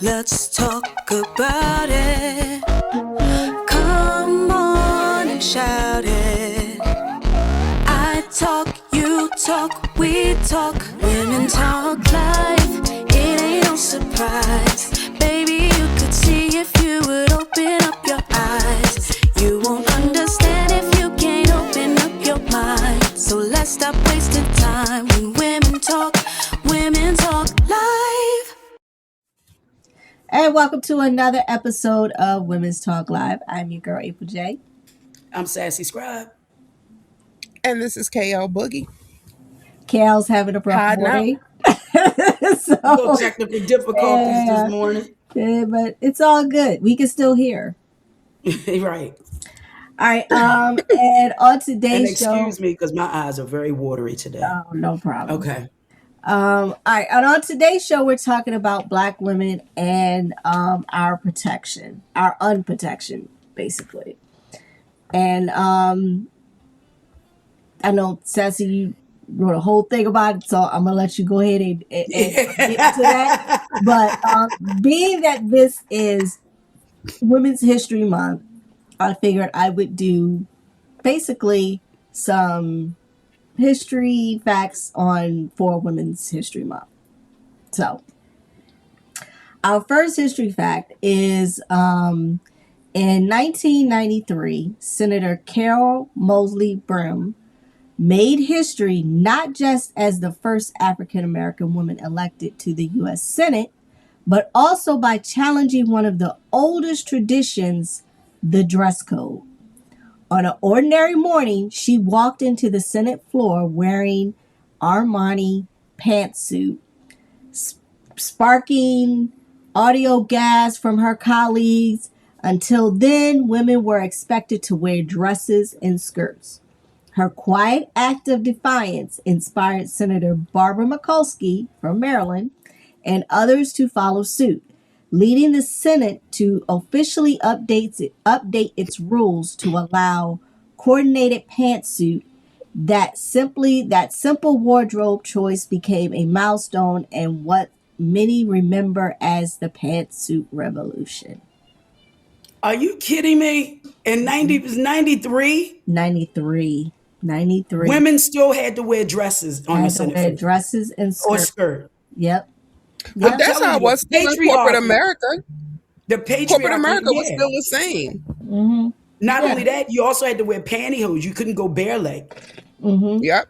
Let's talk about it. Come on and shout it. I talk, you talk, we talk. Women talk life. It ain't no surprise. Baby, you could see if you would open up your eyes. You won't understand if you can't open up your mind. So let's stop wasting time when women talk live. And welcome to another episode of Women's Talk Live. I'm your girl, April J. I'm SassyScribe. And this is Boogie. Kale's having a rough morning. No technical difficulties this morning. Yeah, but it's all good. We can still hear. Right. All right. And on today's show. Excuse me, because my eyes are very watery today. Oh, no problem. Okay. All right. And on today's show, we're talking about Black women and our protection, our unprotection, basically. And I know, Sassy, you wrote a whole thing about it, so I'm going to let you go ahead and get into that. But being that this is Women's History Month, I figured I would do basically some history facts for Women's History Month. So, our first history fact is in 1993, Senator Carol Moseley Brim made history not just as the first African American woman elected to the U.S. Senate, but also by challenging one of the oldest traditions, the dress code. On an ordinary morning, she walked into the Senate floor wearing Armani pantsuit, sparking audio gas from her colleagues. Until then, women were expected to wear dresses and skirts. Her quiet act of defiance inspired Senator Barbara Mikulski from Maryland and others to follow suit, leading the Senate to officially update its rules to allow coordinated pantsuit. That simple wardrobe choice became a milestone and what many remember as the pantsuit revolution. Are you kidding me? In 93? 93. Women still had to wear dresses on the Senate floor. Dresses and skirts. Or skirt. Yep. But that's how it was in corporate America. Corporate America was still the same. Mm-hmm. Not only that, you also had to wear pantyhose. You couldn't go bare leg. Mm-hmm. Yep.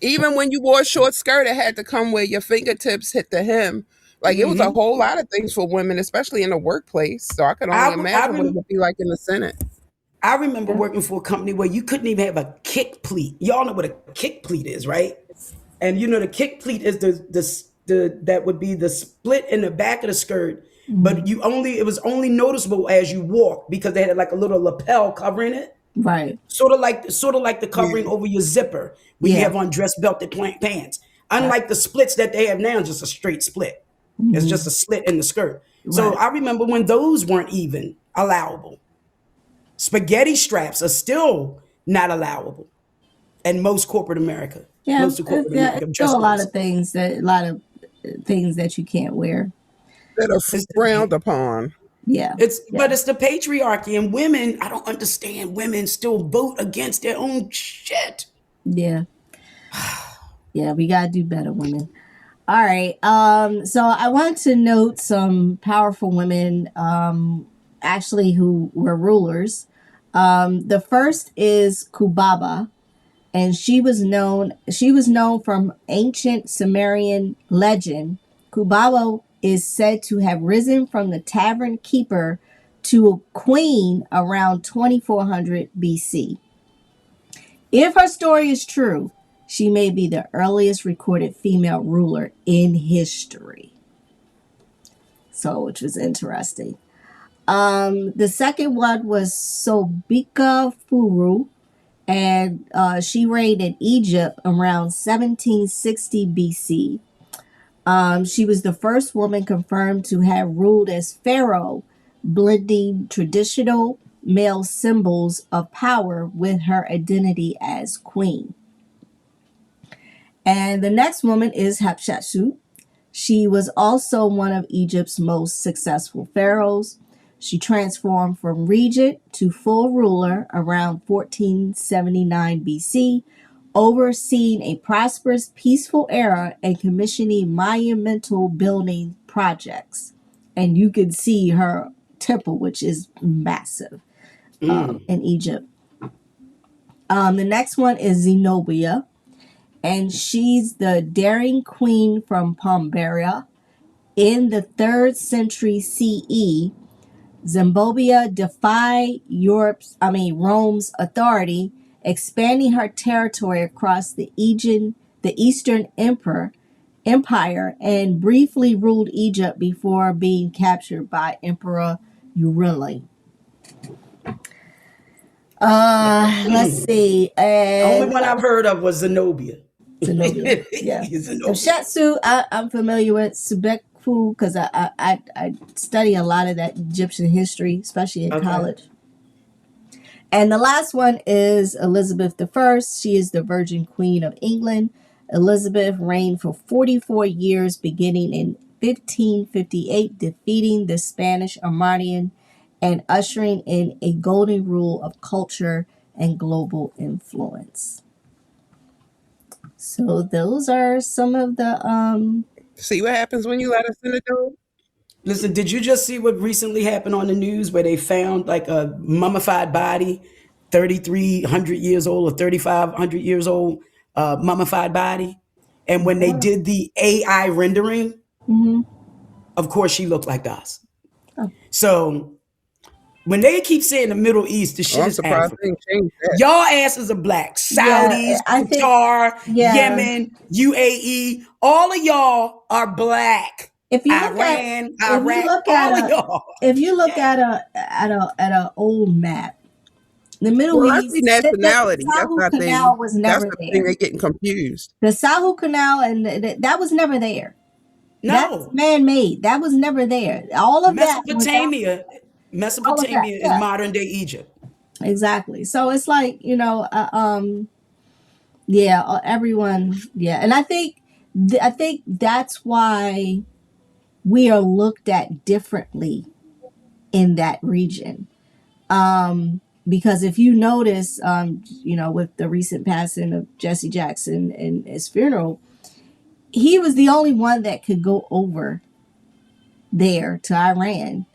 Even when you wore a short skirt, it had to come where your fingertips hit the hem. Like, it was a whole lot of things for women, especially in the workplace. So I could only imagine what it would be like in the Senate. I remember working for a company where you couldn't even have a kick pleat. Y'all know what a kick pleat is, right? And you know the kick pleat is that would be the split in the back of the skirt, but it was only noticeable as you walk because they had like a little lapel covering it. Right. Sort of like the covering over your zipper when you have on dress belted pants. Unlike the splits that they have now, just a straight split. It's just a slit in the skirt. Right. So I remember when those weren't even allowable. Spaghetti straps are still not allowable in most corporate America. Yeah, most of corporate America. Still a lot of things that you can't wear that are frowned upon. Yeah. But it's the patriarchy, and women, I don't understand women still vote against their own shit. Yeah. Yeah, we gotta do better, women. All right. So I want to note some powerful women actually who were rulers. The first is Kubaba, and she was known from ancient Sumerian legend. Kubaba is said to have risen from the tavern keeper to a queen around 2400 BC. If her story is true, she may be the earliest recorded female ruler in history. So, which was interesting. The second one was Sobika Furu, and she reigned in Egypt around 1760 BC. She was the first woman confirmed to have ruled as pharaoh, blending traditional male symbols of power with her identity as queen. And the next woman is Hatshepsut. She was also one of Egypt's most successful pharaohs. She transformed from regent to full ruler around 1479 BC, overseeing a prosperous, peaceful era and commissioning monumental building projects. And you can see her temple, which is massive in Egypt. The next one is Zenobia, and she's the daring queen from Pombaria. In the 3rd century CE, Zenobia defied Rome's authority, expanding her territory across the Eastern Empire, and briefly ruled Egypt before being captured by Emperor Aurelian. Let's see. Only one I've heard of was Zenobia. Zenobia. Yeah. Zenobia. Shetsu, I'm familiar with Subekfu because I study a lot of that Egyptian history, especially in college. And the last one is Elizabeth I. She is the Virgin Queen of England. Elizabeth reigned for 44 years, beginning in 1558, defeating the Spanish Armada and ushering in a golden rule of culture and global influence. So those are some of the See what happens when you let us in the door? Listen, did you just see what recently happened on the news where they found like a mummified body, 3,300 years old or 3,500 years old, mummified body? And when they did the AI rendering, of course she looked like us. So when they keep saying the Middle East, the shit is Africa. Y'all asses are black. Saudis, Qatar, Yemen, UAE, all of y'all are black. If you look Iran, at, Iraq, all of y'all. If you look at a old map, the Middle East, nationality. The Sahel Canal was never there. That's the thing they're getting confused. The Sahel Canal and that was never there. No, that's man-made. That was never there. All of Mesopotamia is modern day Egypt. Exactly. So it's like, everyone, and I think that's why we are looked at differently in that region. Because if you notice, with the recent passing of Jesse Jackson and his funeral, he was the only one that could go over there to Iran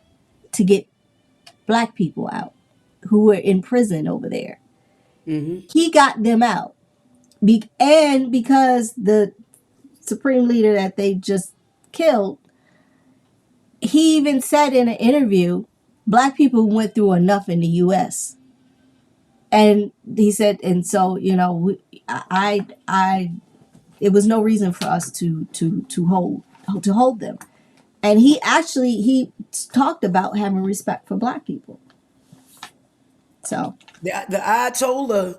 to get Black people out who were in prison over there. He got them out. And because the supreme leader that they just killed, he even said in an interview, Black people went through enough in the U.S. And he said, and so, it was no reason for us to hold them. And he talked about having respect for Black people. So the Ayatollah,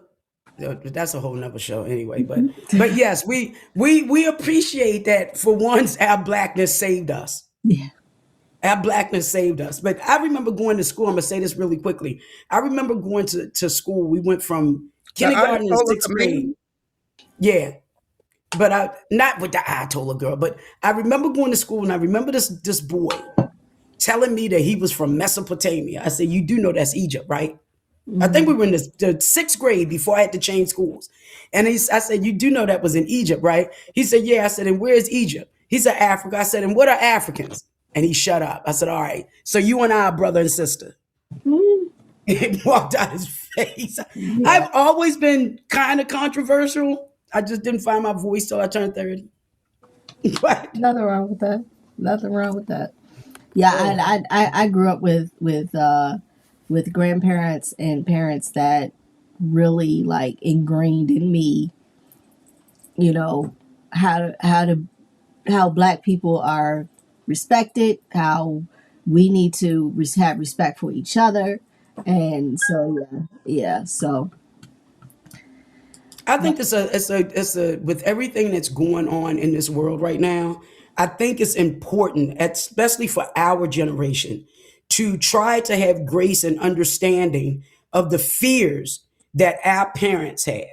that's a whole nother show anyway. But yes, we appreciate that for once our Blackness saved us. Yeah. Our Blackness saved us. But I remember going to school. I'm gonna say this really quickly. I remember going to school. We went from kindergarten to 6th grade. Yeah. But not with the Ayatollah girl, but I remember going to school and I remember this boy telling me that he was from Mesopotamia. I said, you do know that's Egypt, right? I think we were in the 6th grade before I had to change schools. And I said, you do know that was in Egypt, right? He said, yeah. I said, and where's Egypt? He said, Africa. I said, and what are Africans? And he shut up. I said, all right. So you and I are brother and sister. It walked out his face. Yeah. I've always been kind of controversial. I just didn't find my voice till I turned 30. Nothing wrong with that. Yeah, I grew up with grandparents and parents that really like ingrained in me, how Black people are respected, how we need to have respect for each other, and so so. I think it's a with everything that's going on in this world right now, I think it's important, especially for our generation, to try to have grace and understanding of the fears that our parents have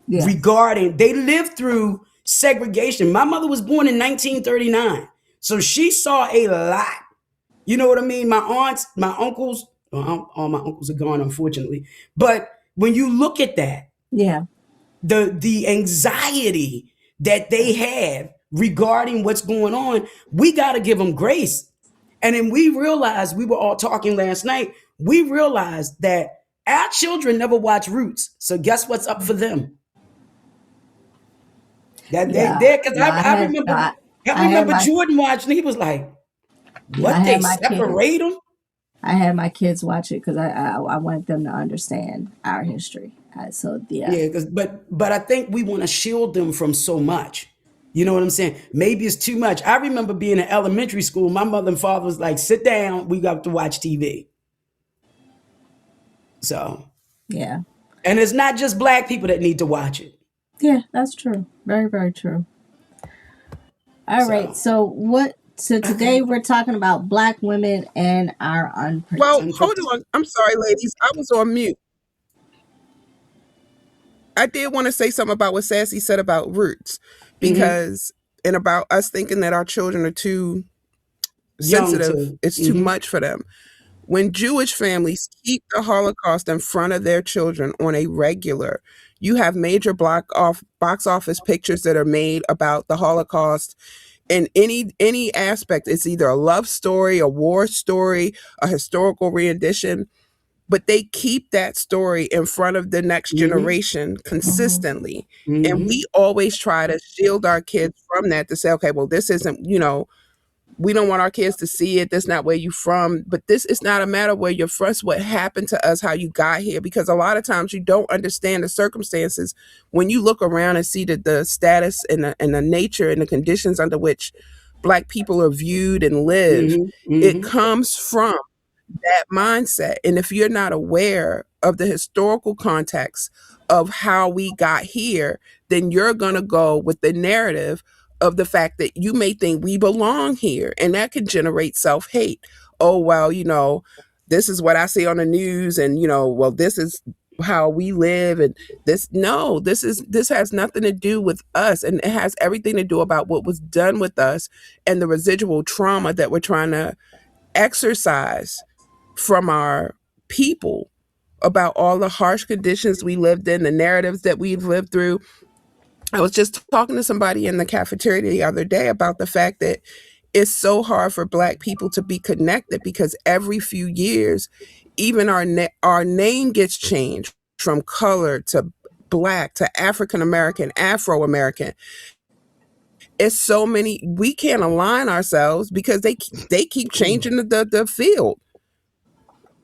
regarding, they lived through segregation. My mother was born in 1939, so she saw a lot. You know what I mean? My aunts, my uncles, well, all my uncles are gone, unfortunately. But when you look at that, Yeah. the anxiety that they have regarding what's going on, we got to give them grace. And then we realized, we were all talking last night, we realized that our children never watch Roots. So guess what's up for them? That Yeah. they because Yeah, I remember Jordan watching. He was like, "What, they separate them?" I had my kids watch it because I want them to understand our history. So yeah. Yeah, but I think we want to shield them from so much. You know what I'm saying? Maybe it's too much. I remember being in elementary school. My mother and father was like, "Sit down. We got to watch TV." So yeah, and it's not just Black people that need to watch it. Yeah, that's true. Very, very true. All right. So today we're talking about Black women and our unprotected. Well, hold on. I'm sorry, ladies. I was on mute. I did want to say something about what Sassy said about Roots, because and about us thinking that our children are too sensitive. It's too much for them. When Jewish families keep the Holocaust in front of their children on a regular, you have major box office pictures that are made about the Holocaust in any aspect. It's either a love story, a war story, a historical rendition, but they keep that story in front of the next generation consistently. And we always try to shield our kids from that, to say, okay, well, this isn't, we don't want our kids to see it. That's not where you from. But this is not a matter where you're from. It's what happened to us, how you got here. Because a lot of times you don't understand the circumstances. When you look around and see the status and the nature and the conditions under which Black people are viewed and live, it comes from that mindset. And if you're not aware of the historical context of how we got here, then you're going to go with the narrative of the fact that you may think we belong here, and that can generate self-hate. Oh, well, this is what I see on the news, and well, this is how we live, and this has nothing to do with us, and it has everything to do about what was done with us and the residual trauma that we're trying to exercise from our people about all the harsh conditions we lived in, the narratives that we've lived through. I was just talking to somebody in the cafeteria the other day about the fact that it's so hard for Black people to be connected, because every few years, even our name gets changed from color to Black to African American, Afro American. It's so many, we can't align ourselves because they keep changing the field.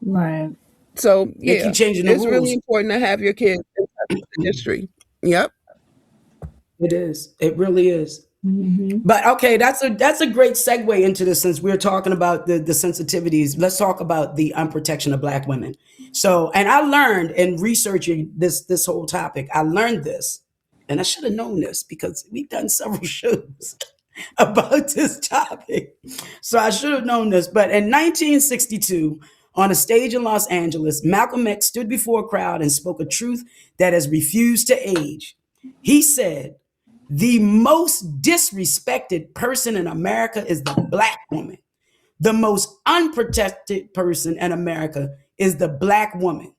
Right. So they keep changing the it's rules. really important to have your kids in touch with the history. Yep. It is. It really is. But okay, that's a great segue into this, since we're talking about the sensitivities. Let's talk about the unprotection of Black women. So, and I learned in researching this whole topic, I learned this, and I should have known this because we've done several shows about this topic. So I should have known this. But in 1962, on a stage in Los Angeles, Malcolm X stood before a crowd and spoke a truth that has refused to age. He said, "The most disrespected person in America is the Black woman. The most unprotected person in America is the Black woman."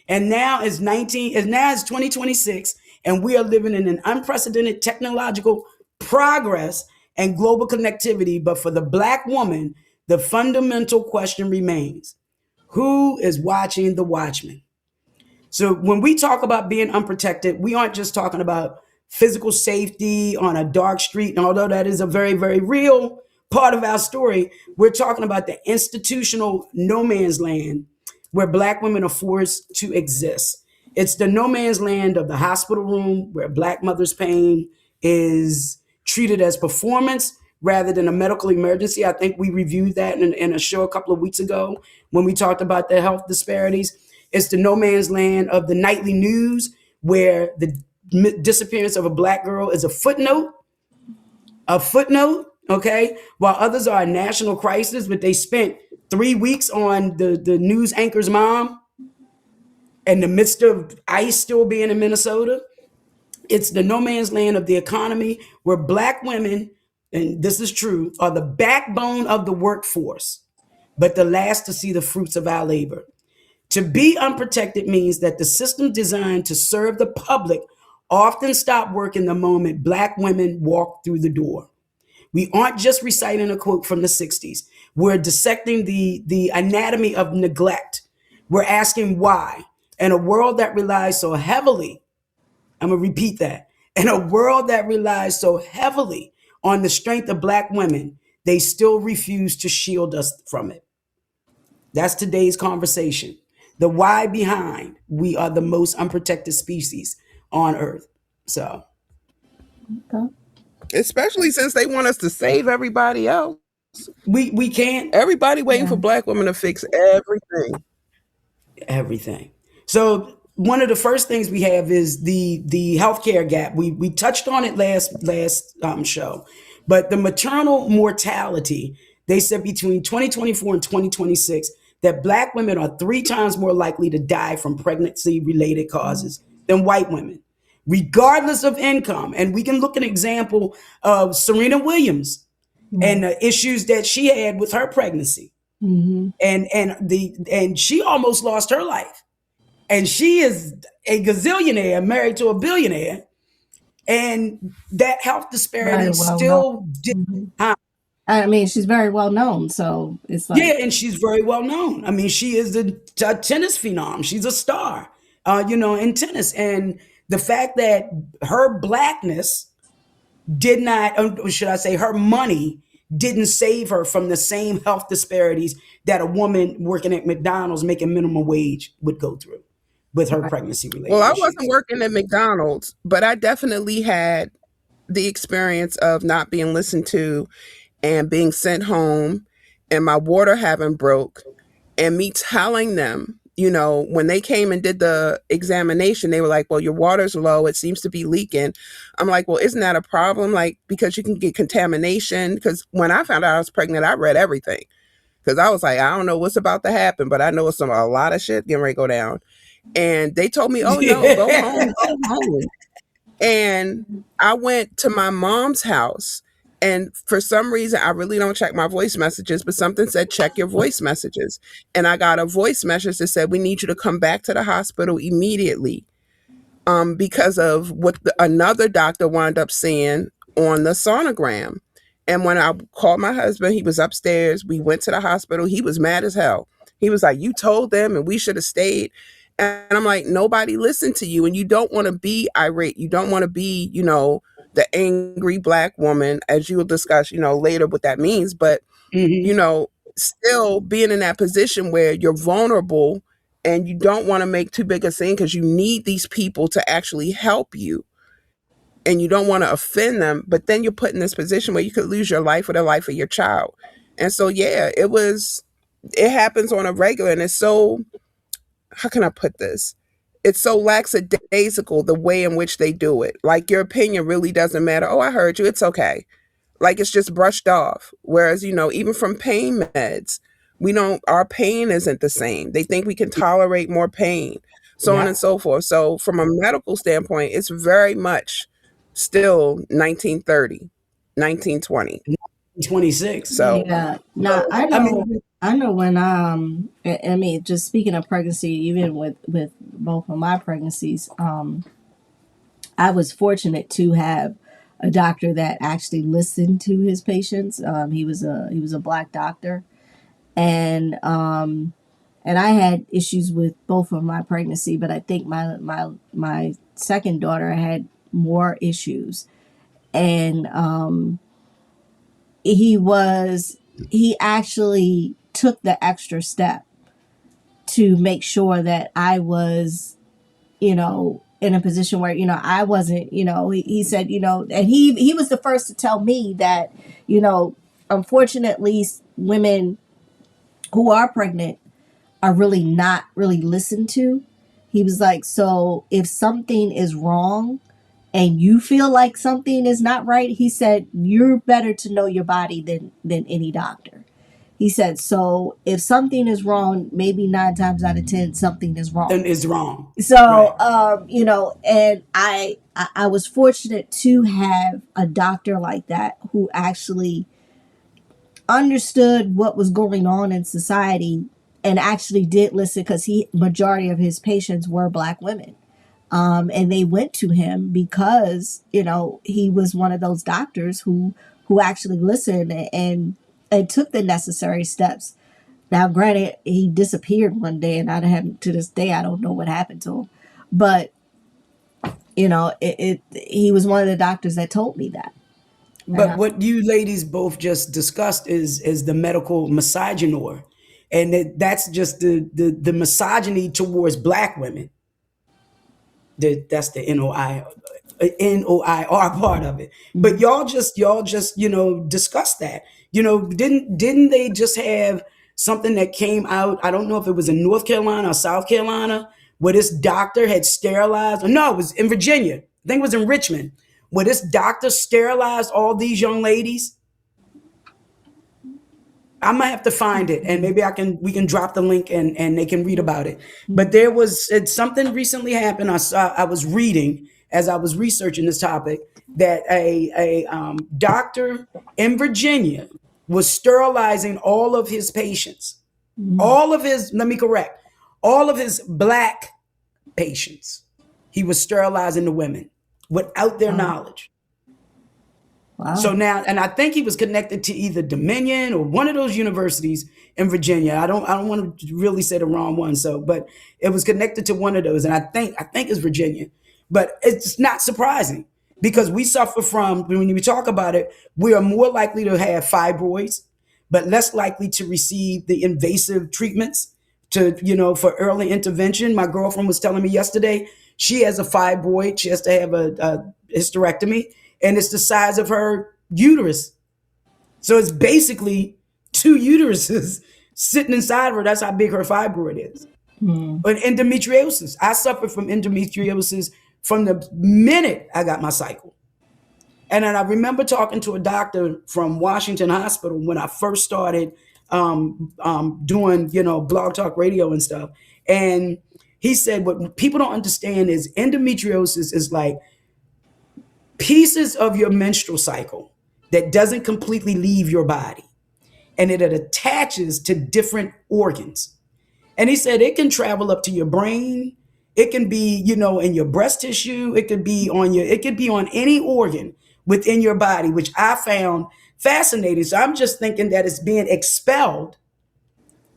And now it's 2026, and we are living in an unprecedented technological progress and global connectivity. But for the Black woman, the fundamental question remains: who is watching the watchman? So when we talk about being unprotected, we aren't just talking about physical safety on a dark street. And although that is a very, very real part of our story, we're talking about the institutional no man's land where Black women are forced to exist. It's the no man's land of the hospital room where Black mother's pain is treated as performance rather than a medical emergency. I think we reviewed that in a show a couple of weeks ago when we talked about the health disparities. It's the no man's land of the nightly news where the disappearance of a Black girl is a footnote, okay? While others are a national crisis, but they spent 3 weeks on the news anchor's mom in the midst of ICE still being in Minnesota. It's the no man's land of the economy where black women, and this is true, are the backbone of the workforce, but the last to see the fruits of our labor. To be unprotected means that the system designed to serve the public often stop working the moment black women walk through the door. We aren't just reciting a quote from the 60s. We're dissecting the anatomy of neglect. We're asking why. In a world that relies so heavily, I'm going to repeat that. In a world that relies so heavily on the strength of black women, they still refuse to shield us from it. That's today's conversation. The why behind we are the most unprotected species on earth. So, Okay. Especially since they want us to save everybody else. we can't. Everybody waiting for black women to fix everything. Everything. So one of the first things we have is the healthcare gap. We touched on it last show, but the maternal mortality. They said between 2024 and 2026 that black women are 3 times more likely to die from pregnancy related causes than white women, regardless of income. And we can look at an example of Serena Williams and the issues that she had with her pregnancy. And she almost lost her life. And she is a gazillionaire married to a billionaire. And that health disparity still I mean, she's very well known, so it's like, yeah, and she's very well known. I mean, she is a tennis phenom. She's a star, in tennis. And the fact that her blackness did not, or should I say, her money didn't save her from the same health disparities that a woman working at McDonald's making minimum wage would go through with her pregnancy related Well, I issues. wasn't working at McDonald's, but I definitely had the experience of not being listened to and being sent home and my water having broke and me telling them, when they came and did the examination, they were like, well, your water's low. It seems to be leaking. I'm like, well, isn't that a problem? Like, because you can get contamination. Because when I found out I was pregnant, I read everything. Because I was like, I don't know what's about to happen, but I know it's a lot of shit getting ready to go down. And they told me, oh, no, go home, go home. And I went to my mom's house. And for some reason, I really don't check my voice messages, but something said, check your voice messages. And I got a voice message that said, we need you to come back to the hospital immediately because of what another doctor wound up saying on the sonogram. And when I called my husband, he was upstairs. We went to the hospital. He was mad as hell. He was like, you told them and we should have stayed. And I'm like, nobody listened to you. And you don't want to be irate. You don't want to be, the angry black woman, as you will discuss, later what that means. But, still being in that position where you're vulnerable and you don't want to make too big a scene because you need these people to actually help you. And you don't want to offend them. But then you're put in this position where you could lose your life or the life of your child. And so, yeah, it happens on a regular. And it's so, how can I put this? It's so lackadaisical the way in which they do it. Like your opinion really doesn't matter. Oh, I heard you. It's okay. Like it's just brushed off. Whereas, even from pain meds, our pain isn't the same. They think we can tolerate more pain, so on and so forth. So from a medical standpoint, it's very much still 1930, 1920. 26. So yeah. Now I know when I mean, just speaking of pregnancy, even with both of my pregnancies, I was fortunate to have a doctor that actually listened to his patients. He was a black doctor, and I had issues with both of my pregnancy, but I think my second daughter had more issues, and he actually took the extra step to make sure that I was, in a position where, I wasn't, he said, and he was the first to tell me that, unfortunately, women who are pregnant are really not really listened to. He was like, so if something is wrong and you feel like something is not right, he said, you're better to know your body than any doctor. He said, so if something is wrong, maybe 9 times out of 10, something is wrong. Then is wrong. So, and I was fortunate to have a doctor like that who actually understood what was going on in society and actually did listen, because majority of his patients were Black women. And they went to him because, he was one of those doctors who actually listened and took the necessary steps. Now, granted, he disappeared one day, and to this day, I don't know what happened to him. But, he was one of the doctors that told me that. But what you ladies both just discussed is the medical misogynoir. And that's just the misogyny towards Black women. That's the NOIR part of it. But y'all just discuss that. Didn't they just have something that came out? I don't know if it was in North Carolina or South Carolina, where this doctor had sterilized. No, it was in Virginia. I think it was in Richmond, where this doctor sterilized all these young ladies. I might have to find it, and maybe we can drop the link and they can read about it. But something recently happened. I was reading as I was researching this topic that a doctor in Virginia was sterilizing all of his patients, all of his Black patients. He was sterilizing the women without their knowledge. Wow. So now, and I think he was connected to either Dominion or one of those universities in Virginia. I don't want to really say the wrong one. But it was connected to one of those, and I think it's Virginia. But it's not surprising, because we suffer from, when we talk about it, we are more likely to have fibroids, but less likely to receive the invasive treatments for early intervention. My girlfriend was telling me yesterday, she has a fibroid. She has to have a hysterectomy, and it's the size of her uterus. So it's basically 2 uteruses sitting inside of her. That's how big her fibroid is. But endometriosis, I suffered from endometriosis from the minute I got my cycle. And then I remember talking to a doctor from Washington Hospital when I first started doing, blog talk radio and stuff. And he said, what people don't understand is endometriosis is like pieces of your menstrual cycle that doesn't completely leave your body, and it attaches to different organs. And he said it can travel up to your brain. It can be, in your breast tissue. It could be on any organ within your body, which I found fascinating. So I'm just thinking that it's being expelled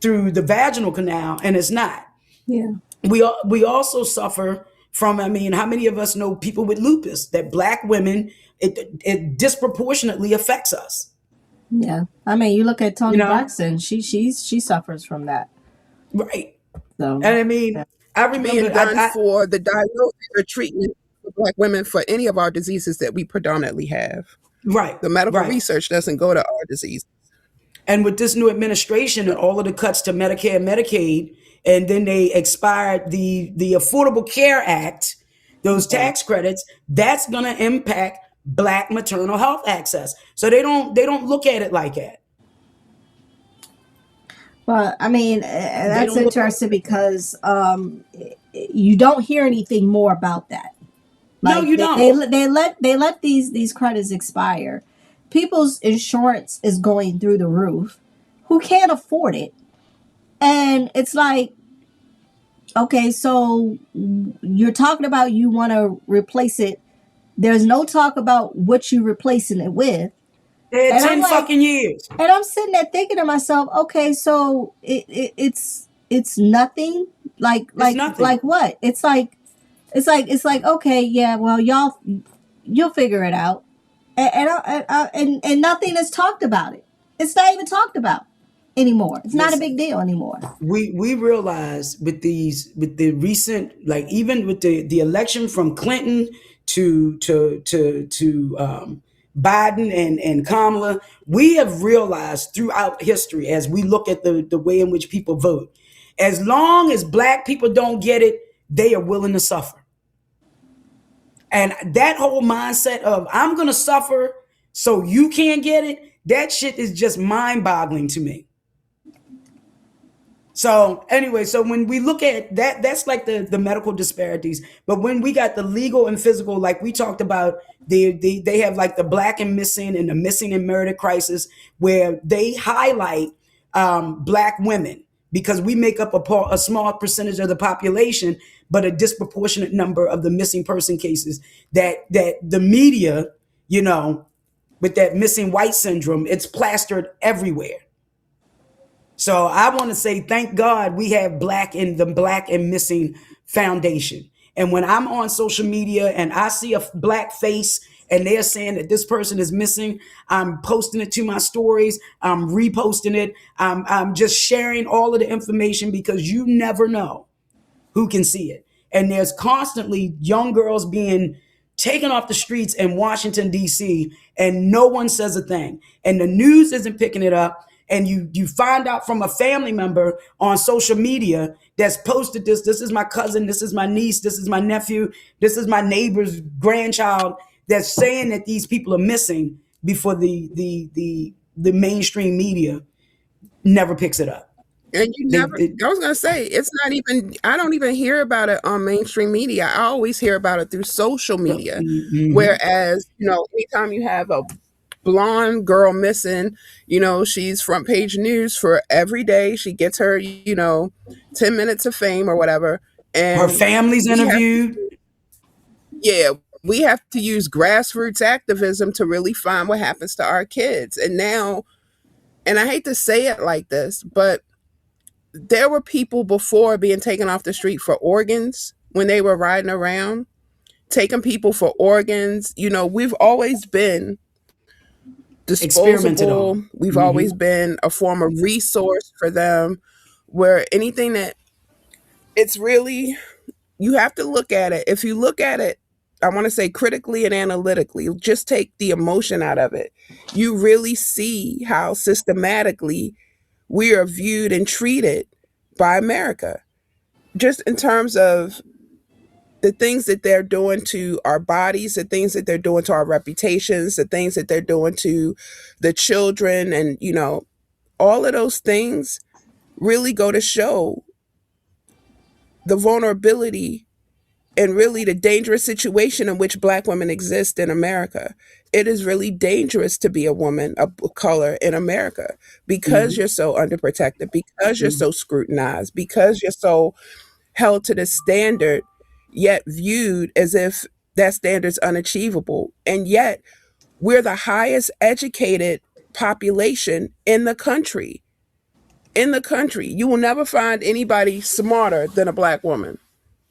through the vaginal canal, and it's not. Yeah. We also suffer from, how many of us know people with lupus, that Black women, it disproportionately affects us. Yeah. You look at Toni Braxton, she suffers from that. Right. So, and yeah. I remember being done for the diagnosis or treatment for Black women for any of our diseases that we predominantly have. Right. The medical research doesn't go to our disease. And with this new administration and all of the cuts to Medicare and Medicaid, and then they expired the Affordable Care Act, those tax credits, that's going to impact Black maternal health access. So they don't look at it like that. Well, that's interesting because you don't hear anything more about that. No, you don't. They let these credits expire. People's insurance is going through the roof. Who can't afford it? And it's like, okay, so you're talking about you want to replace it. There's no talk about what you're replacing it with. 10 fucking years. And I'm sitting there thinking to myself, okay, so it's nothing. Nothing. Like what? It's like, okay, yeah, well, you'll figure it out. And nothing is talked about it. It's not even talked about anymore. It's not a big deal anymore. We realize with the recent, even with the election from Clinton to Biden and Kamala, we have realized throughout history, as we look at the way in which people vote, as long as Black people don't get it, they are willing to suffer. And that whole mindset of I'm going to suffer so you can't get it, that shit is just mind-boggling to me. So anyway, so when we look at that, that's like the medical disparities. But when we got the legal and physical, like we talked about, they have like the black and missing and the missing and murder crisis, where they highlight black women because we make up a small percentage of the population, but a disproportionate number of the missing person cases that the media, you know, with that missing white syndrome, it's plastered everywhere. So I want to say, thank God we have Black in the Black and Missing Foundation. And when I'm on social media and I see a black face and they're saying that this person is missing, I'm posting it to my stories. I'm reposting it. I'm just sharing all of the information because you never know who can see it. And there's constantly young girls being taken off the streets in Washington, D.C., and no one says a thing. And the news isn't picking it up. And you find out from a family member on social media that's posted this. This is my cousin. This is my niece. This is my nephew. This is my neighbor's grandchild that's saying that these people are missing before the mainstream media never picks it up. And you never, I was going to say, it's not even, I don't even hear about it on mainstream media. I always hear about it through social media. Mm-hmm. Whereas, you know, anytime you have a blonde girl missing, you know, she's front page news for every day. She gets her, you know, 10 minutes of fame or whatever. And her family's interviewed. We have to use grassroots activism to really find what happens to our kids. And now, and I hate to say it like this, but there were people before being taken off the street for organs when they were riding around, taking people for organs. You know, we've always been disposable. We've always been a form of resource for them, where anything that it's really, you have to look at it. If you look at it, I want to say critically and analytically, just take the emotion out of it. You really see how systematically we are viewed and treated by America, just in terms of the things that they're doing to our bodies, the things that they're doing to our reputations, the things that they're doing to the children. And, you know, all of those things really go to show the vulnerability and really the dangerous situation in which Black women exist in America. It is really dangerous to be a woman of color in America because you're so underprotected, because you're so scrutinized, because you're so held to the standard, yet viewed as if that standard's unachievable. And yet we're the highest educated population in the country. In the country, you will never find anybody smarter than a Black woman.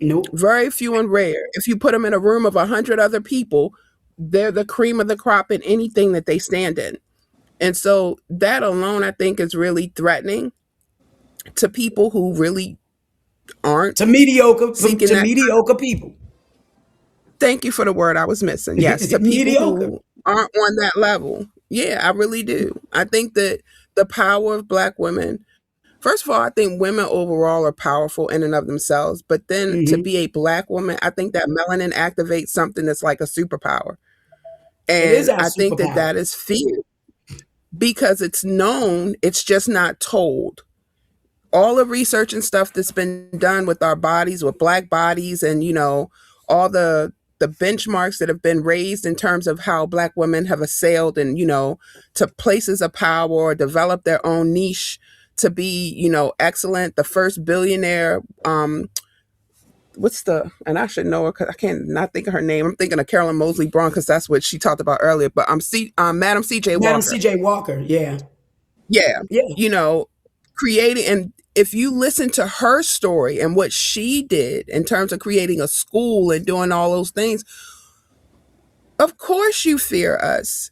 Nope. Very few and rare. If you put them in a room of 100 other people, they're the cream of the crop in anything that they stand in. And so that alone, I think, is really threatening to people who really aren't. To mediocre people. Thank you for the word I was missing. Yes, to people who aren't on that level. Yeah, I really do. I think that the power of Black women, first of all, I think women overall are powerful in and of themselves. But then to be a Black woman, I think that melanin activates something that's like a superpower. And I think that that is fear because it's known, it's just not told. All the research and stuff that's been done with our bodies, with Black bodies, and, you know, all the benchmarks that have been raised in terms of how Black women have assailed and, you know, to places of power or develop their own niche to be, you know, excellent. The first billionaire, and I should know her because I can't not think of her name. I'm thinking of Carolyn Mosley Braun because that's what she talked about earlier. But Madam C.J. Walker. Madam C.J. Walker, yeah. You know, creating, and if you listen to her story and what she did in terms of creating a school and doing all those things, of course you fear us.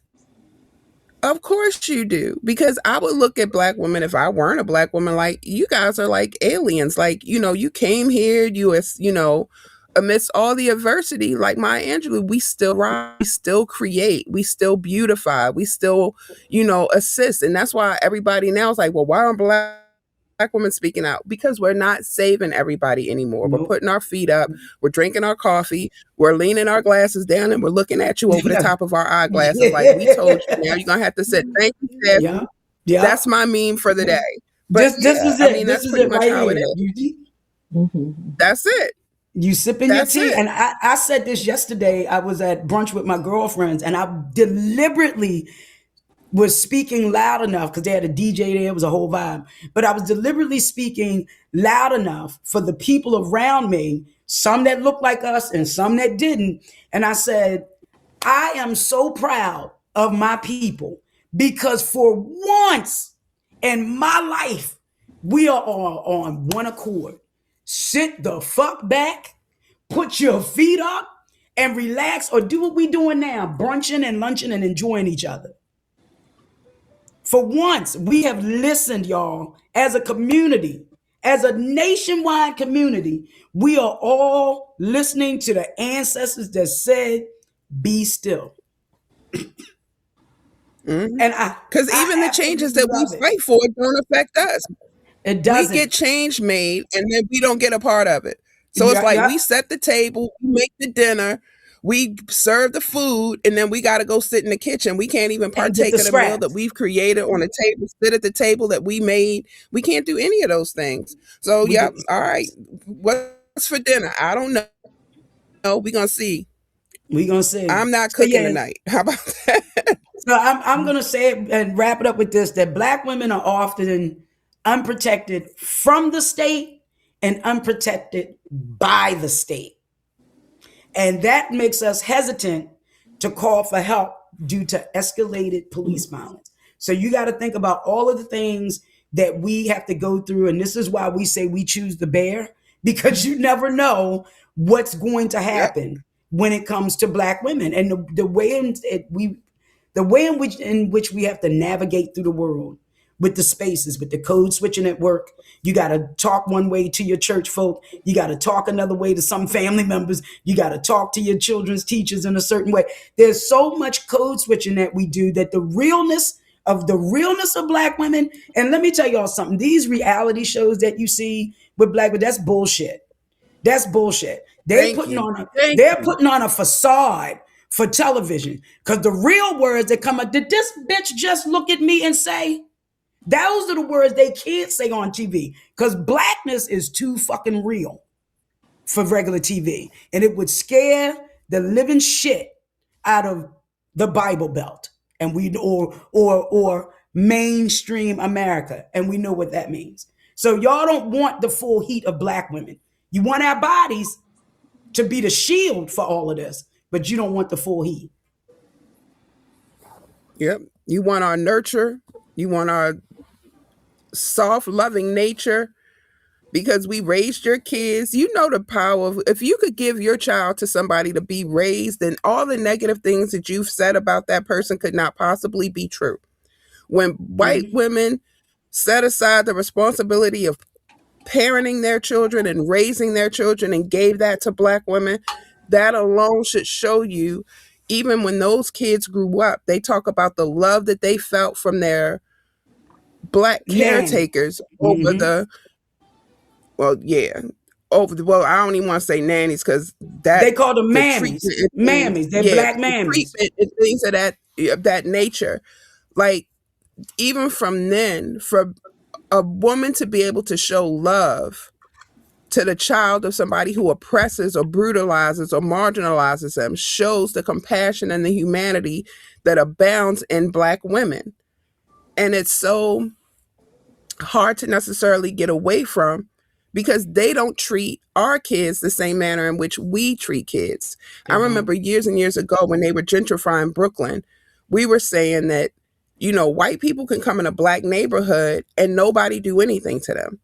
Of course you do. Because I would look at Black women, if I weren't a Black woman, like, you guys are like aliens. Like, you know, you came here, you know, amidst all the adversity, like Maya Angelou, we still rise, we still create, we still beautify, we still, you know, assist. And that's why everybody now is like, well, why aren't Black women speaking out? Because we're not saving everybody anymore. We're putting our feet up, we're drinking our coffee, we're leaning our glasses down, and we're looking at you over the top of our eyeglasses. Like, we told you, now you're gonna have to say thank you, Sassy. That's my meme for the day. But This yeah, is I it. mean, This that's is pretty it much right how it here. is. Mm-hmm. That's it. You sipping your That's tea. it. And I said this yesterday. I was at brunch with my girlfriends and I deliberately was speaking loud enough because they had a DJ there. It was a whole vibe. But I was deliberately speaking loud enough for the people around me, some that looked like us and some that didn't. And I said, I am so proud of my people because for once in my life, we are all on one accord. Sit the fuck back, put your feet up, and relax or do what we doing now, brunching and lunching and enjoying each other. For once, we have listened, y'all, as a community, as a nationwide community. We are all listening to the ancestors that said, be still. And Because even I the changes absolutely that we love it. fight for don't affect us. It We doesn't. get change made and then we don't get a part of it. So it's Yeah, like yeah. we set the table, we make the dinner, we serve the food, and then we got to go sit in the kitchen. We can't even And get the partake of the meal that scraps. we've created on the table, sit at the table that we made. We can't do any of those things. So, We yep, get. all right. What's for dinner? I don't know. We're going to see. We gonna see. I'm not So cooking yeah. tonight. How about that? So I'm gonna say it and wrap it up with this: that Black women are often unprotected from the state and unprotected by the state. And that makes us hesitant to call for help due to escalated police violence. So you got to think about all of the things that we have to go through. And this is why we say we choose the bear, because you never know what's going to Yep. happen when it comes to Black women. And the way in which we have to navigate through the world with the spaces, with the code switching at work. You got to talk one way to your church folk. You got to talk another way to some family members. You got to talk to your children's teachers in a certain way. There's so much code switching that we do that the realness of Black women. And let me tell y'all something. These reality shows that you see with Black women, that's bullshit. That's bullshit. They're Thank putting you. on a Thank they're you. putting on a facade for television. Because the real words that come out, did this bitch just look at me and say? Those are the words they can't say on TV because Blackness is too fucking real for regular TV. And it would scare the living shit out of the Bible Belt and or mainstream America. And we know what that means. So y'all don't want the full heat of Black women. You want our bodies to be the shield for all of this, but you don't want the full heat. Yep. You want our nurture. You want our soft, loving nature because we raised your kids. You know the power of if you could give your child to somebody to be raised, then all the negative things that you've said about that person could not possibly be true. When white women set aside the responsibility of parenting their children and raising their children and gave that to Black women, that alone should show you, even when those kids grew up, they talk about the love that they felt from their Black Nanny. caretakers over the, well, yeah, over the, well, I don't even want to say nannies because that They call them the mammies. treatment and things, Mammies. They're yeah, Black the mammies. treatment and things of that nature. Like even from then, for a woman to be able to show love to the child of somebody who oppresses or brutalizes or marginalizes them shows the compassion and the humanity that abounds in Black women. And it's so hard to necessarily get away from because they don't treat our kids the same manner in which we treat kids. I They don't. remember years and years ago when they were gentrifying Brooklyn, we were saying that, you know, white people can come in a Black neighborhood and nobody do anything to them.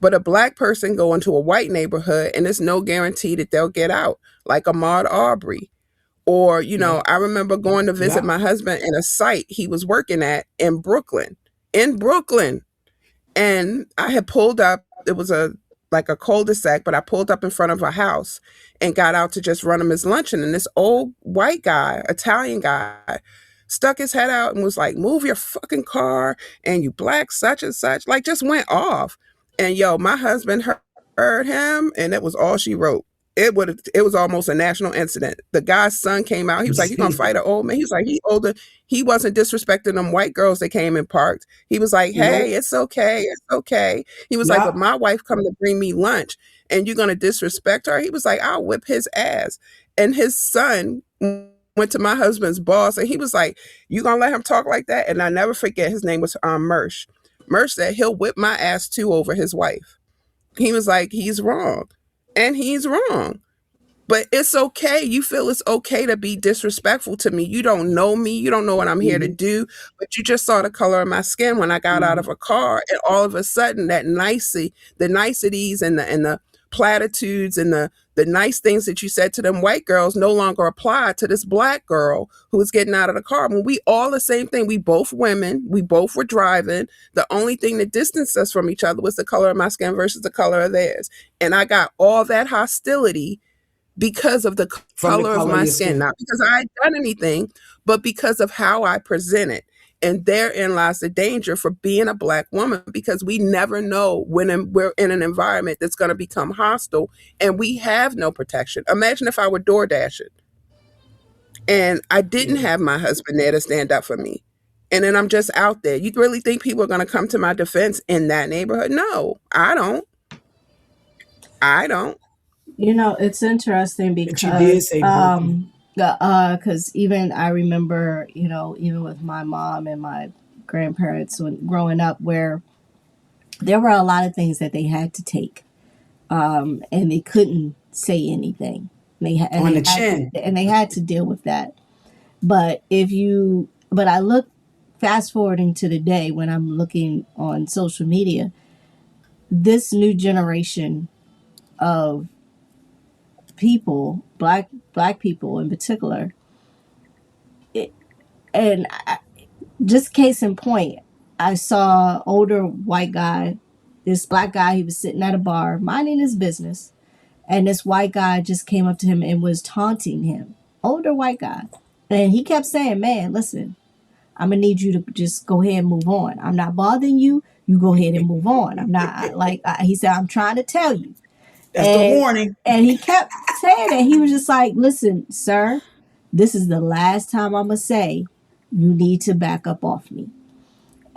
But a Black person go into a white neighborhood and there's no guarantee that they'll get out, like Ahmaud Arbery. Or, you Yeah. know, I remember going to visit Yeah. my husband in a site he was working at in Brooklyn. In Brooklyn. And I had pulled up, it was a like a cul-de-sac, but I pulled up in front of a house and got out to just run him his luncheon. And this old white guy, Italian guy, stuck his head out and was like, move your fucking car and you Black such and such, like just went off. And yo, my husband heard him and it was all she wrote. it was almost a national incident. The guy's son came out. He was like, "You gonna fight an old man?" He was like, "He older." He wasn't disrespecting them white girls that came and parked. He was like, "Hey, it's okay, it's okay." He was like, "But my wife come to bring me lunch, and you're gonna disrespect her?" He was like, "I'll whip his ass." And his son went to my husband's boss, and he was like, "You gonna let him talk like that?" And I never forget, his name was Mersh. Mersh said he'll whip my ass too over his wife. He was like, he's wrong. And he's wrong. But it's okay. You feel it's okay to be disrespectful to me. You don't know me. You don't know what I'm here to do. But you just saw the color of my skin when I got out of a car. And all of a sudden, the niceties and the platitudes and the nice things that you said to them white girls no longer apply to this black girl who was getting out of the car. When we all the same thing, we both women, we both were driving. The only thing that distanced us from each other was the color of my skin versus the color of theirs. And I got all that hostility because of the color of my skin, not because I had done anything, but because of how I present it. And therein lies the danger for being a black woman, because we never know when we're in an environment that's going to become hostile and we have no protection. Imagine if I were door dashing and I didn't have my husband there to stand up for me. And then I'm just out there. You really think people are going to come to my defense in that neighborhood? No, I don't. You know, it's interesting because even I remember, you know, even with my mom and my grandparents when growing up, where there were a lot of things that they had to take, and they couldn't say anything. They had to deal with that. But I look fast forwarding to the day when I'm looking on social media, this new generation of people, black people in particular, just case in point, I saw older white guy, this black guy, he was sitting at a bar minding his business, and this white guy just came up to him and was taunting him, older white guy, and he kept saying, "Man, listen, I'm gonna need you to just go ahead and move on. I'm not bothering you. You go ahead and move on. I'm not he said, I'm trying to tell you." That's the warning. And he kept saying it. He was just like, "Listen, sir, this is the last time I'm going to say you need to back up off me."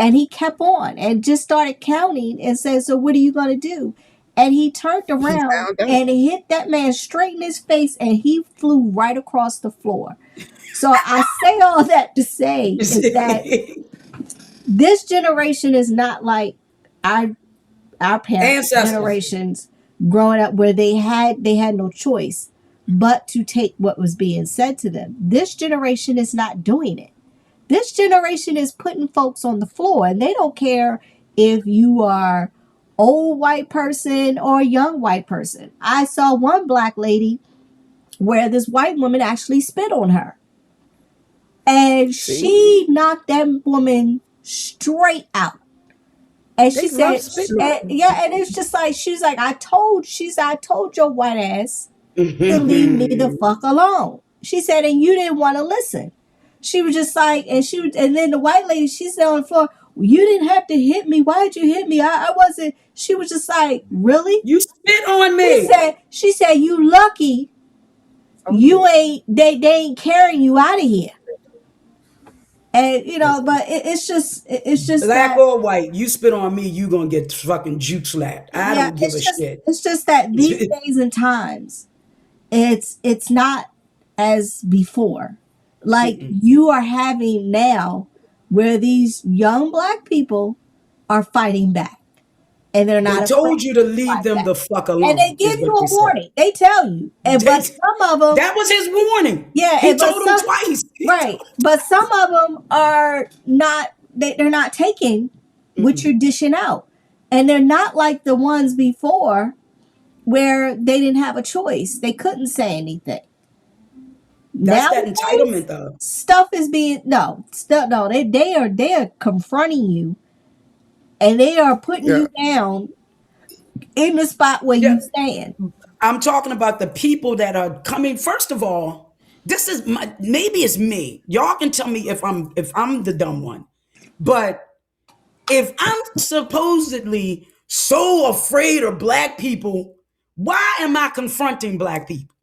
And he kept on and just started counting and said, "So what are you going to do?" And he turned around and hit that man straight in his face, and he flew right across the floor. So I say all that to say is that this generation is not like our parents' generations growing up, where they had no choice but to take what was being said to them. This generation is not doing it. This generation is putting folks on the floor, and they don't care if you are old white person or a young white person. I saw one black lady where this white woman actually spit on her, and she knocked that woman straight out. And she said, and it's just like, she's like, I told your white ass to leave me the fuck alone. She said, and you didn't want to listen. She was just like, and then the white lady, she said on the floor, "You didn't have to hit me. Why did you hit me? I wasn't." She was just like, "Really? You spit on me." She said, "You lucky. You ain't, they ain't carrying you out of here." And you know, but it's just black or white. You spit on me, you gonna get fucking juke slapped. I don't give a shit. It's just that these days and times, it's not as before. Like you are having now, where these young black people are fighting back, and they're not. They told you to leave them the fuck alone, and they give you a warning. They tell you, but some of them, that was his warning. Yeah, he told them twice. Right, but some of them are not. They're not taking what you're dishing out, and they're not like the ones before, where they didn't have a choice. They couldn't say anything. That's that entitlement, though. Stuff is being They are confronting you, and they are putting you down in the spot where you stand. I'm talking about the people that are coming. First of all, this is maybe it's me. Y'all can tell me if I'm the dumb one, but if I'm supposedly so afraid of black people, Why am I confronting black people?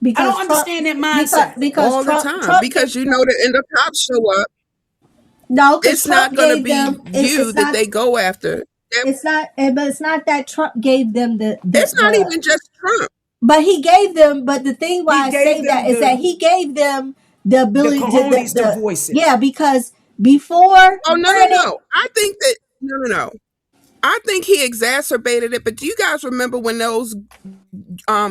Because I don't understand that mindset. Because all Trump, the time. Trump Because you know that in the cops show up, no, because it's not Trump going to gave be them. you that they go after. It's not, but it's not that Trump gave them It's not even just Trump. But he gave them. But the thing why I say that is that he gave them the ability to voice it. Yeah, because before. Oh no! I think that no. I think he exacerbated it. But do you guys remember when those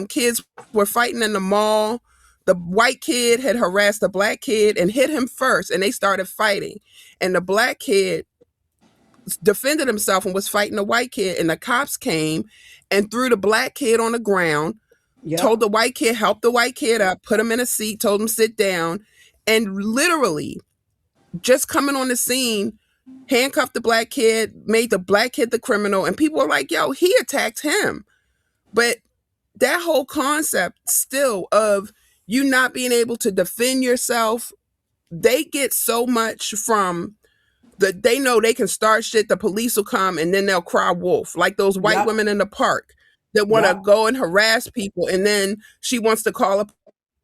kids were fighting in the mall? The white kid had harassed the black kid and hit him first, and they started fighting. And the black kid defended himself and was fighting the white kid, and the cops came and threw the black kid on the ground. Yep. Told the white kid, help the white kid up, put him in a seat, told him sit down, and literally just coming on the scene, handcuffed the black kid, made the black kid the criminal, and people were like, yo, he attacked him. But that whole concept still of you not being able to defend yourself, they get so much from they know they can start shit, the police will come, and then they'll cry wolf, like those white women in the park that want to go and harass people, and then she wants to call up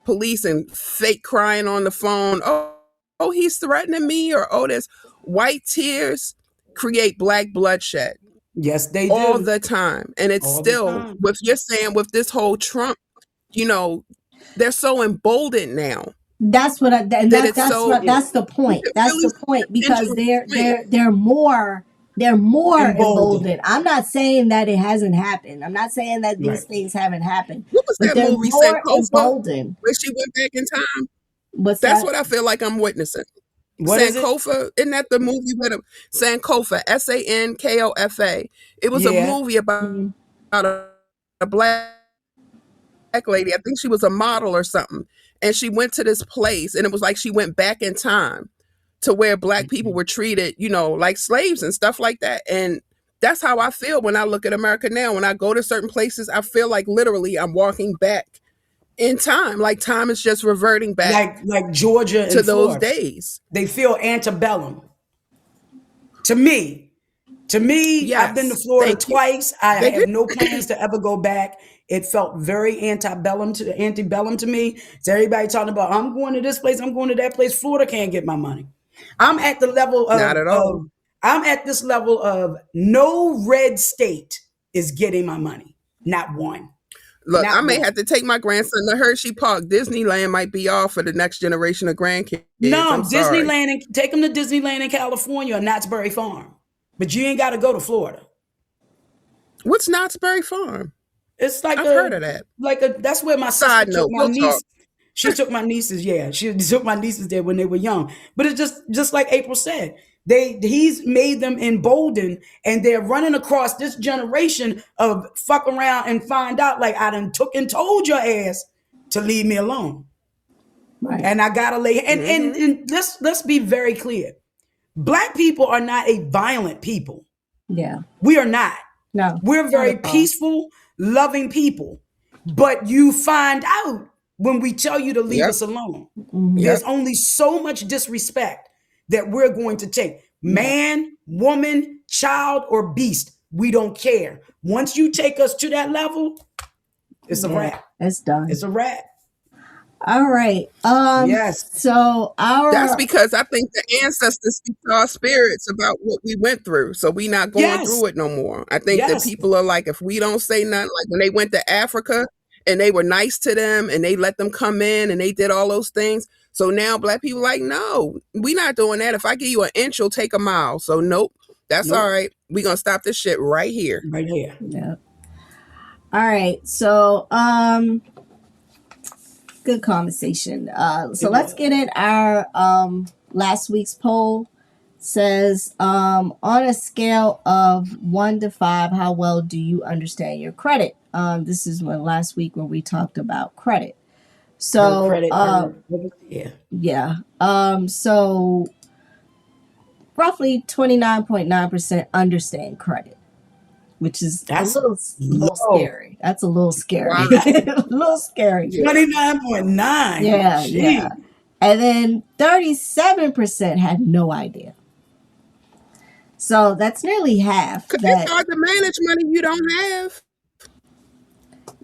police and fake crying on the phone. Oh, he's threatening me, or oh, this white tears create black bloodshed. Yes, they do all the time, and it's all still with you're saying with this whole Trump. They're so emboldened now. That's what that's the point. That's really the point, because they're more emboldened. I'm not saying that it hasn't happened. I'm not saying that these things haven't happened. What was that movie? Emboldened. Where she went back in time. That's what I feel like I'm witnessing. What Sankofa, isn't that the movie with him? Sankofa, Sankofa. It was a movie about a black lady. I think she was a model or something. And she went to this place, and it was like she went back in time to where black people were treated, like slaves and stuff like that. And that's how I feel when I look at America now. When I go to certain places, I feel like literally I'm walking back in time. Like time is just reverting back, like Georgia to and those Florida. days. They feel antebellum. To me, yes, I've been to Florida twice. I have no plans to ever go back. It felt very antebellum to me. So everybody talking about, I'm going to this place, I'm going to that place. Florida can't get my money. I'm at the level of, not at all. I'm at this level of no red state is getting my money. Not one. Look, I may have to take my grandson to Hershey Park. Disneyland might be off for the next generation of grandkids. No, Disneyland, take them to Disneyland in California or Knott's Berry Farm. But you ain't got to go to Florida. What's Knott's Berry Farm? It's like I've heard of that. That's where my sister took my niece. She took my nieces. Yeah, she took my nieces there when they were young. But it's just like April said, he's made them emboldened, and they're running across this generation of fuck around and find out. Like, I done took and told your ass to leave me alone, right? And I gotta lay. And let's be very clear. Black people are not a violent people. Yeah, we are not. No, we're very peaceful, loving people. But you find out when we tell you to leave us alone. Mm-hmm. There's only so much disrespect that we're going to take. Man, woman, child, or beast, we don't care. Once you take us to that level, it's a wrap. It's done. It's a wrap. All right. Yes. So that's because I think the ancestors speak to our spirits about what we went through. So we not going through it no more. I think that people are like, if we don't say nothing, like when they went to Africa and they were nice to them and they let them come in and they did all those things. So now black people like, no, we not doing that. If I give you an inch, you'll take a mile. So nope, that's all right. We're going to stop this shit right here. Right here. Yeah. All right. So, good conversation. So let's get in our last week's poll. Says, on a scale of 1 to 5, how well do you understand your credit? This is last week when we talked about credit. So so roughly 29.9% understand credit, which is a little scary. That's a little scary. Wow. A little scary. 29.9. Yeah. And then 37% had no idea. So that's nearly half. It's hard to manage money you don't have.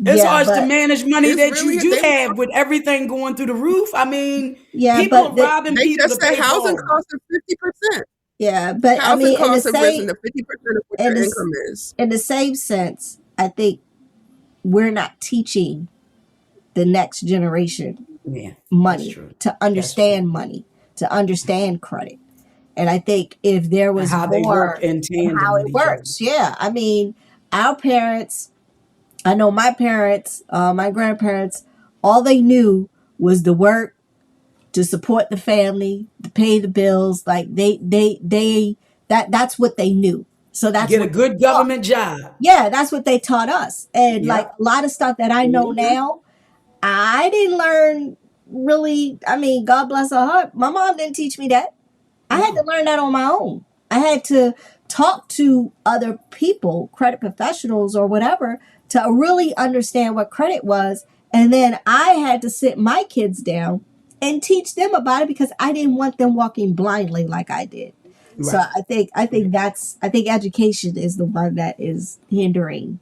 As Yeah, far as to but manage money It's that you really do they have with everything going through the roof, I mean, yeah, people but are robbing they people to just said pay housing Paul. costs are 50%. yeah, but I Housing mean, costs have risen to 50% of what in your this income is. in the same sense, I think we're not teaching the next generation Yeah, that's money, true. to That's true. understand money, to understand credit. And I think if there And was how they work more in in tandem how with it each other. works, yeah. I mean, our parents, I know my parents, my grandparents, all they knew was the work, to support the family, to pay the bills. Like that's what they knew. So that's Get a what they good taught. government job. Yeah, that's what they taught us. And like Yep. a lot of stuff that I know Mhm. now, I didn't learn really. I mean, God bless her heart. My mom didn't teach me that. I had to No. learn that on my own. I had to talk to other people, credit professionals or whatever, to really understand what credit was. And then I had to sit my kids down and teach them about it because I didn't want them walking blindly like I did. So Right. I think education is the one that is hindering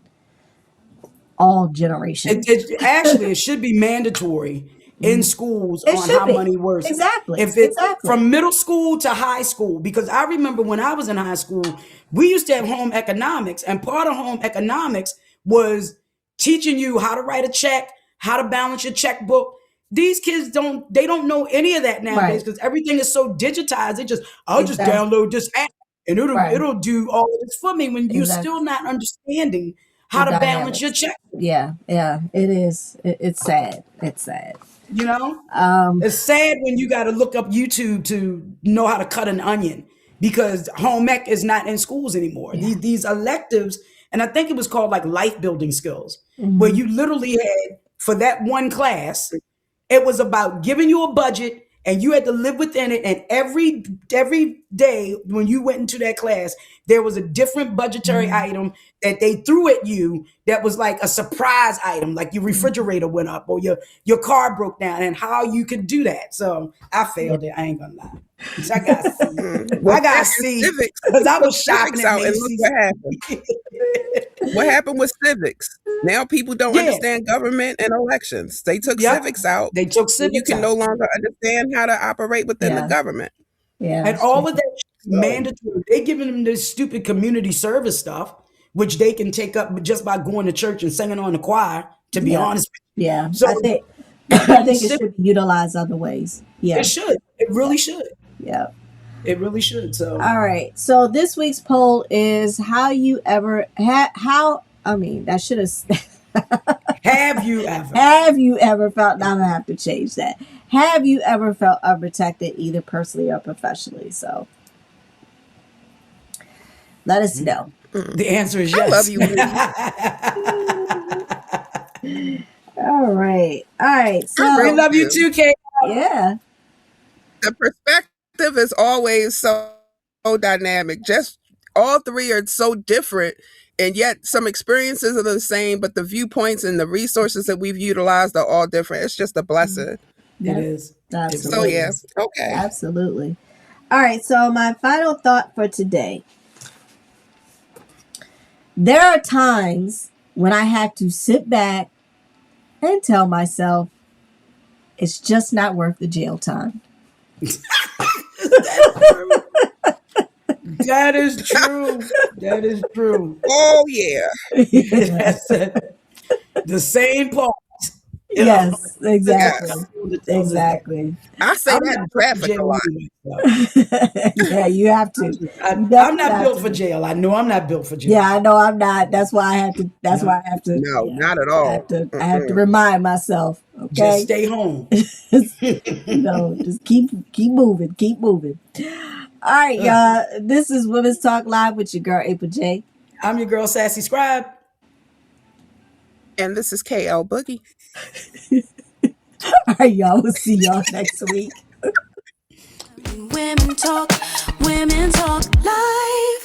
all generations. It should be mandatory in schools It on should how be. money works. Exactly. If it Exactly. from middle school to high school, because I remember when I was in high school, we used to have home economics, and part of home economics was teaching you how to write a check, how to balance your checkbook. These kids don't know any of that nowadays Right. because everything is so digitized. I'll just Exactly. download this app and Right. it'll do all of this for me when you're Exactly. still not understanding The how to balance your dynamics. check. Yeah, yeah, it is. It's sad. It's sad. You know, Um, it's sad when you got to look up YouTube to know how to cut an onion because home ec is not in schools anymore. yeah. These electives, and I think it was called like life building skills, where Hmm. you literally had for that one class, it was about giving you a budget and you had to live within it. And every day when you went into that class, there was a different budgetary Hmm. item that they threw at you that was like a surprise item, like your Hmm. refrigerator went up or your car broke down, and how you could do that. So I Yeah. failed it. I ain't gonna lie. So I got C. Well, I got in C civics, because they I took was shopping civics at out, and look Macy's. what happened. What happened with civics? Now people don't Yeah. understand government and elections. They took Yep. civics out, They took and you civics can no out. longer understand how to operate within the Yeah. government. Yeah. And It's true. all of that is So, mandatory. They giving them this stupid community service stuff, which they can take up just by going to church and singing on the choir, to be Yeah. honest. Yeah. So I think you I learn think it civics. should be utilized other ways. It Yeah. should. It Yeah. really should. Yeah. It really should. So All right. So this week's poll is how you ever how I mean I should have you ever? have you ever felt, now I'm gonna have to change that. Have you ever felt unprotected either personally or professionally? So let us know. The answer is I yes. love you, Lee. All right. All right. I So We really love you do. too, Kate. yeah. The perspective is always so dynamic. Just all three are so different, and yet some experiences are the same, but the viewpoints and the resources that we've utilized are all different. It's just a blessing. It Yep. is. It Absolutely. So really yeah, is. okay. Absolutely. All right. So my final thought for today. There are times when I have to sit back and tell myself it's just not worth the jail time. That is true. That is true. Oh yeah. That's it. The same part. You know, Yes, exactly. that tells us that. Exactly. I say I'm that not in built for traffic a jail lot. anyway, so. Yeah, you have to. You I'm definitely not have built to. for jail. I know I'm not built for jail. Yeah, I know I'm not. That's why I have to. That's No. why I have to. No, Yeah, not at I all. have to. I have to remind myself. Just Okay. stay home. Just keep moving. Keep moving. All right, y'all. This is Women's Talk Live with your girl April J. I'm your girl, SassyScribe. And this is KL Boogie. All right, y'all. We'll see y'all next week. Women talk live.